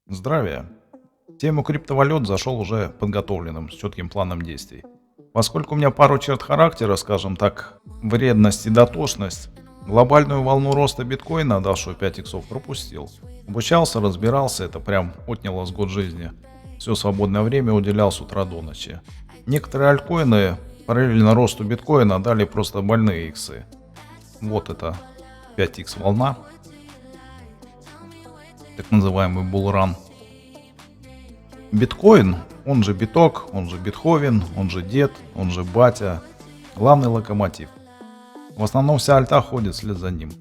Здравия. В тему криптовалют зашел уже подготовленным, с четким планом действий. Поскольку у меня пару черт характера, скажем так, вредность и дотошность, глобальную волну роста биткоина, давшую 5 иксов, пропустил. Обучался, разбирался, это прям отняло с год жизни. Все свободное время уделял с утра до ночи. Некоторые альткоины параллельно росту биткоина дали просто больные иксы. Вот это 5 икс волна, так называемый булран. Биткоин, он же биток, он же Бетховен, он же дед, он же батя, главный локомотив. В основном вся альта ходит вслед за ним.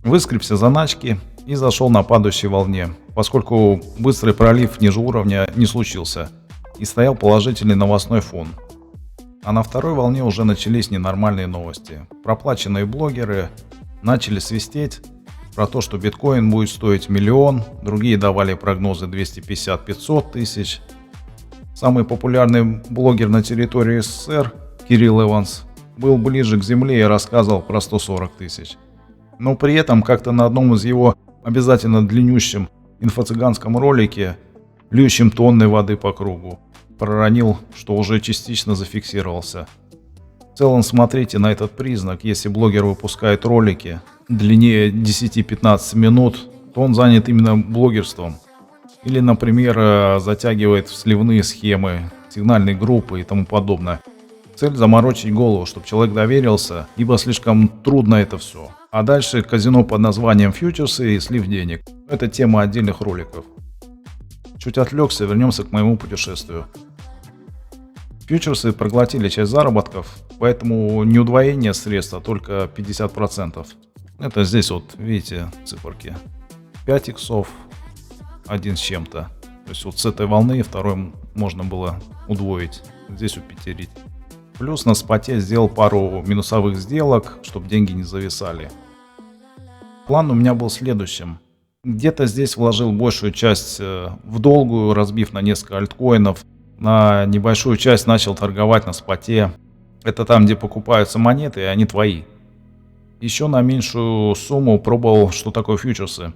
Выскребся заначки и зашел на падающей волне, поскольку быстрый пролив ниже уровня не случился и стоял положительный новостной фон. А на второй волне уже начались ненормальные новости. Проплаченные блогеры начали свистеть про то, что биткоин будет стоить миллион, другие давали прогнозы 250-500 тысяч. Самый популярный блогер на территории СССР, Кирилл Эванс, был ближе к земле и рассказывал про 140 тысяч. Но при этом как-то на одном из его обязательно длиннющем инфо-цыганском ролике, льющем тонны воды по кругу, проронил, что уже частично зафиксировался. В целом смотрите на этот признак, если блогер выпускает ролики длиннее 10-15 минут, то он занят именно блогерством. Или, например, затягивает в сливные схемы, сигнальные группы и тому подобное. Цель заморочить голову, чтобы человек доверился, ибо слишком трудно это все. А дальше казино под названием фьючерсы и слив денег. Это тема отдельных роликов. Чуть отвлекся, вернемся к моему путешествию. Фьючерсы проглотили часть заработков, поэтому не удвоение средств, а только 50%. Это здесь вот, видите, циферки. 5 иксов, 1 с чем-то. То есть вот с этой волны второй можно было удвоить, здесь упятерить. Плюс на споте сделал пару минусовых сделок, чтобы деньги не зависали. План у меня был следующим. Где-то здесь вложил большую часть в долгую, разбив на несколько альткоинов. На небольшую часть начал торговать на споте. Это там, где покупаются монеты, и они твои. Еще на меньшую сумму пробовал, что такое фьючерсы.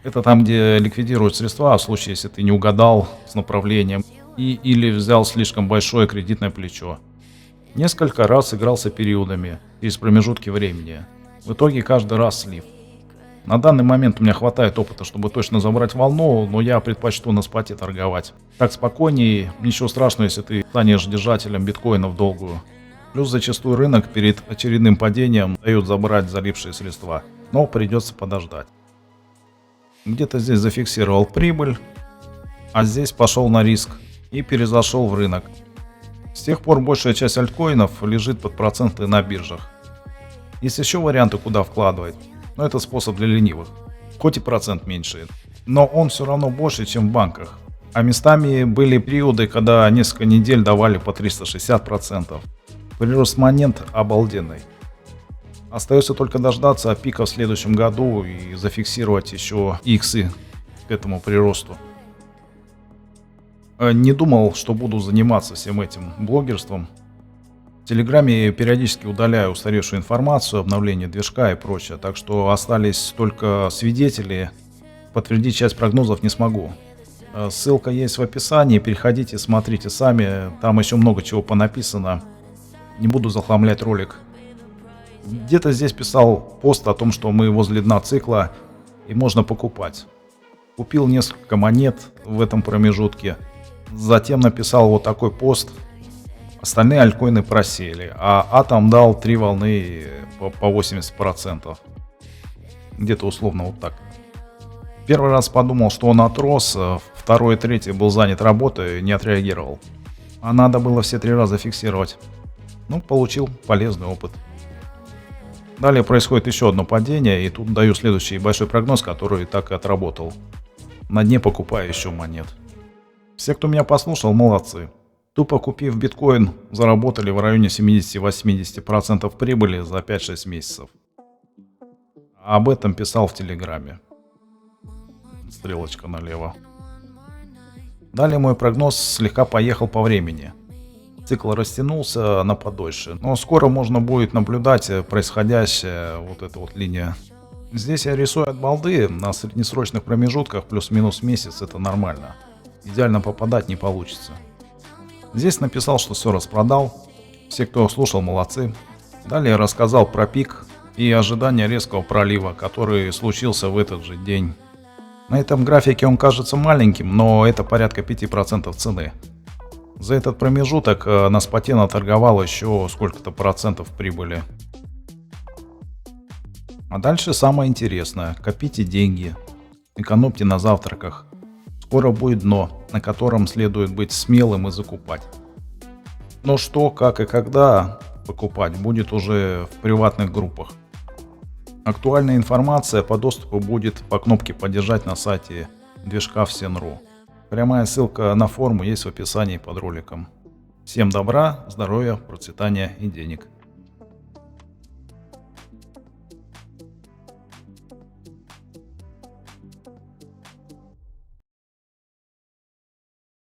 Это там, где ликвидируют средства, в случае, если ты не угадал с направлением или взял слишком большое кредитное плечо. Несколько раз игрался периодами, через промежутки времени. В итоге каждый раз слив. На данный момент у меня хватает опыта, чтобы точно забрать волну, но я предпочту на споте торговать. Так спокойнее, ничего страшного, если ты станешь держателем биткоина в долгую. Плюс зачастую рынок перед очередным падением дает забрать залипшие средства, но придется подождать. Где-то здесь зафиксировал прибыль, а здесь пошел на риск и перезашел в рынок. С тех пор большая часть альткоинов лежит под проценты на биржах. Есть еще варианты, куда вкладывать, но это способ для ленивых. Хоть и процент меньше, но он все равно больше, чем в банках. А местами были периоды, когда несколько недель давали по 360%. Прирост монет обалденный. Остается только дождаться пика в следующем году и зафиксировать еще иксы к этому приросту. Не думал, что буду заниматься всем этим блогерством. В Телеграме периодически удаляю устаревшую информацию, обновление движка и прочее, так что остались только свидетели. Подтвердить часть прогнозов не смогу. Ссылка есть в описании, переходите, смотрите сами, там еще много чего понаписано. Не буду захламлять ролик. Где-то здесь писал пост о том, что мы возле дна цикла и можно покупать. Купил несколько монет в этом промежутке. Затем написал вот такой пост. Остальные альткоины просели, а Атом дал 3 волны по 80%. Где-то условно вот так. Первый раз подумал, что он отрос, второй и третий был занят работой и не отреагировал. А надо было все 3 раза фиксировать. Ну, получил полезный опыт. Далее происходит еще одно падение, и тут даю следующий большой прогноз, который так и отработал. На дне покупаю еще монет. Все, кто меня послушал, молодцы. Тупо купив биткоин, заработали в районе 70-80% прибыли за 5-6 месяцев. Об этом писал в Телеграме. Стрелочка налево. Далее мой прогноз слегка поехал по времени. Цикл растянулся на подольше, но скоро можно будет наблюдать происходящее, вот эта вот линия Здесь я рисую от балды, на среднесрочных промежутках плюс-минус месяц это нормально. Идеально попадать не получится. Здесь написал, что все распродал. Все, кто слушал, молодцы. Далее рассказал про пик и ожидание резкого пролива, который случился в этот же день. На этом графике он кажется маленьким, но это порядка 5% цены. За этот промежуток на споте наторговал еще сколько-то процентов прибыли. А дальше самое интересное. Копите деньги, экономьте на завтраках. Скоро будет дно, на котором следует быть смелым и закупать. Но что, как и когда покупать, будет уже в приватных группах. Актуальная информация по доступу будет по кнопке «Поддержать» на сайте движка Всен.ру. Прямая ссылка на форму есть в описании под роликом. Всем добра, здоровья, процветания и денег.